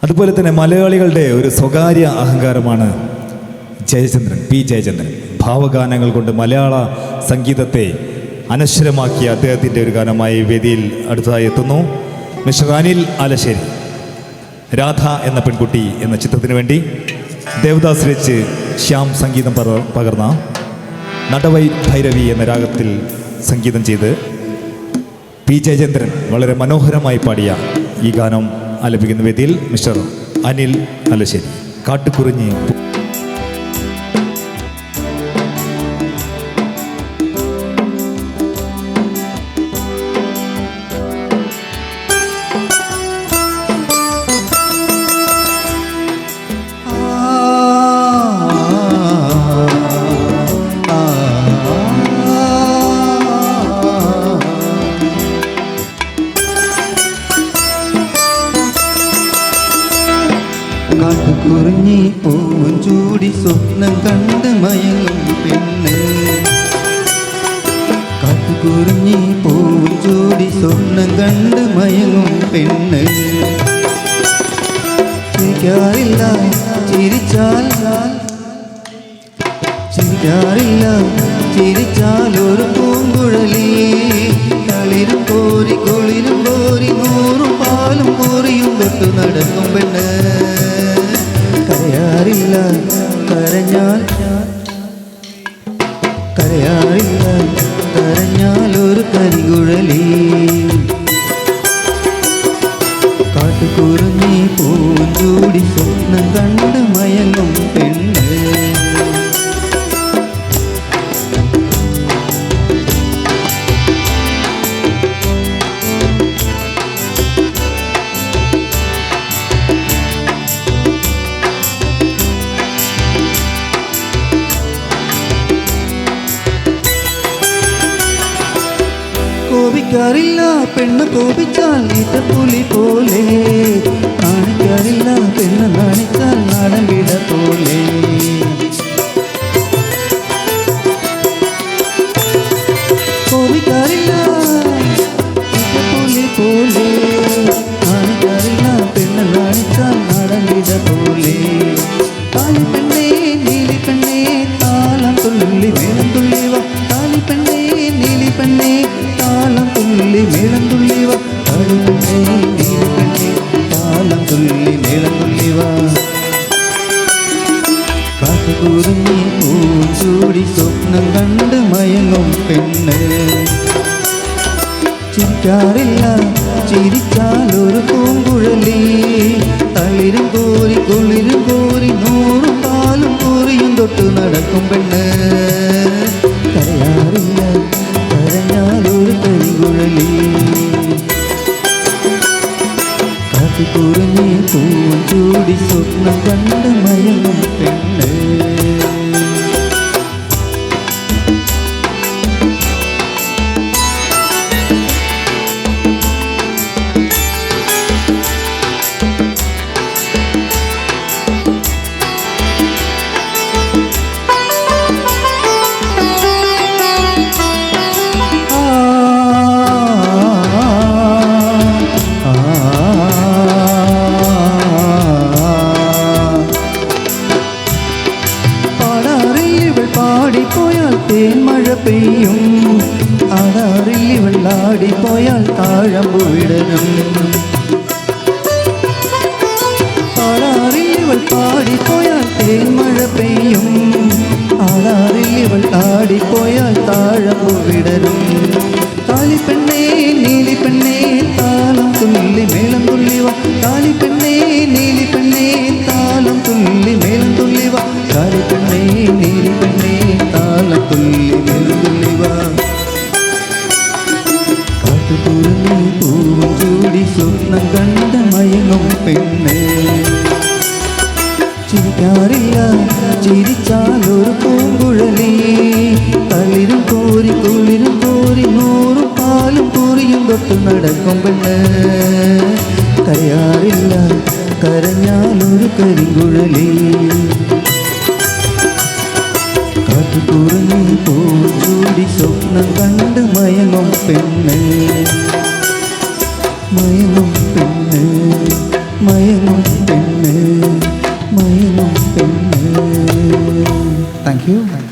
അതുപോലെ തന്നെ മലയാളികളുടെ ഒരു സ്വകാര്യ അഹങ്കാരമാണ് ജയചന്ദ്രൻ, പി ജയചന്ദ്രൻ. ഭാവഗാനങ്ങൾ കൊണ്ട് മലയാള സംഗീതത്തെ അനശ്വരമാക്കിയ അദ്ദേഹത്തിൻ്റെ ഒരു ഗാനമായി വേദിയിൽ അടുത്തതായി എത്തുന്നു മിസ്റ്റർ അനിൽ ആലശ്ശേരി. രാധ എന്ന പെൺകുട്ടി എന്ന ചിത്രത്തിന് വേണ്ടി ദേവദാസ് രചിച്ച് ശ്യാം സംഗീതം പകർന്ന നടവൈ ഭൈരവി എന്ന രാഗത്തിൽ സംഗീതം ചെയ്ത് പി ജയചന്ദ്രൻ വളരെ മനോഹരമായി പാടിയ ഈ ഗാനം ആലപിക്കുന്ന വേദിയിൽ മിസ്റ്റർ അനിൽ ആലശ്ശേരി. കാട്ടുകുറിഞ്ഞി. കാട്ടുകുറിഞ്ഞി പൂവും ചൂടി സ്വപ്നം കണ്ട് മയങ്ങും പെണ്ണ്. കാട്ടുകുറിഞ്ഞി പൂവും ചൂടി സ്വപ്നം കണ്ട് മയങ്ങും പെണ്ണ്. ചിരിക്കാറില്ല ചിരിച്ചാൽ, ചിരിക്കാറില്ല ചിരിച്ചാൽ ഒരു പൂങ്കുഴലി. തളിരും കോരി കുളിരും കോരി നൂറും പാലും കോറിയും തൊട്ട് നടക്കും പെണ്ണ്. കരയാറില്ല കരഞ്ഞാൽ, കരയാറില്ല കരഞ്ഞാൽ ഒരു കരികുഴലി. കാട്ടുകുറിഞ്ഞി പൂവും ചൂടി സ്വപ്നം കണ്ട് മയങ്ങും പെണ്ണ്. കോപിക്കാറില്ല പെണ്ണ് കോപിച്ചാൽ നീറ്റപ്പുലി പോലെ. കാണിക്കാറില്ല പെണ്ണ് കാണിച്ചാൽ നാടൻ വിട പോലെ. കോപിക്കാറില്ല നീറ്റപ്പുലി പോലെ. കാണിക്കാറില്ല പെണ്ണ് കാണിച്ചാൽ നാടൻ വിട പോലെ. താലി പെണ്ണേ നീലി പെണ്ണേ താളം തുള്ളി മേളം തുള്ളിവ. താലി പെണ്ണേ നീലി പെണ്ണേ താളം തുള്ളി മേളം തുള്ളിവ. താലി പെണ്ണേ നീലി പെണ്ണേ താളം തുള്ളി മേളം തുള്ളിവ. കാട്ടുകുറിഞ്ഞി പൂവും ചൂടി സ്വപ്നം കണ്ട് മയങ്ങും പെണ്ണ്. ചിരിക്കാറില്ല ചിരിച്ചാൽ ഒരു പൂങ്കുഴലി. തളിരും കോരി കുളിരും കോരി നൂറും പാലും കോറിയും തൊട്ട് നടക്കും പെണ്ണ്. കരയാറില്ല കരഞ്ഞാൽ ഒരു കരികുഴലി. കാട്ടുകുറിഞ്ഞി പൂവും ചൂടി സ്വപ്നം കണ്ട് മയങ്ങും പെണ്ണ്. പാടിപ്പോയാൽ തേന്മഴ പെയ്യും. ആടാറിൽ വെള്ളാടിപ്പോയാൽ താഴമ്പു വിടരും. ആടാറിൽ പാടിപ്പോയാൽ തേന്മഴ പെയ്യും. ആടാറിൽ വെള്ളാടിപ്പോയാൽ താഴമ്പു വിടരും. താലി പെണ്ണേ നീലി പെണ്ണേ താളം തുള്ളി മേളം തുള്ളിവ. താലി പെണ്ണേ നീലി പെണ്ണേ താളം തുള്ളി മേളം തുള്ളിവ. താലി പെണ്ണേ നീലി പെണ്ണേ താളം തുള്ളി മേളം തുള്ളിവ. കാട്ടുകുറിഞ്ഞി പൂവും ചൂടി സ്വപ്നം കണ്ട് മയങ്ങും പെണ്ണ്. ചിരിക്കാറില്ല ചിരിച്ചാൽ ഒരു പൂങ്കുഴലി. തളിരും കോരി കുളിരും കോരി നൂറും പാലും കോറിയും തൊട്ട് നടക്കും പെണ്ണ്. കരയാറില്ല കരഞ്ഞാൽ ഒരു കരികുഴലി. കാട്ടുകുറിഞ്ഞി പൂവും ചൂടി സ്വപ്നം കണ്ട് മയങ്ങും പെണ്ണ്. മയങ്ങും പെണ്ണ് മയങ്ങും പെണ്ണ്. പെണ്ണ് മയങ്ങും പെണ്ണ്. Thank you.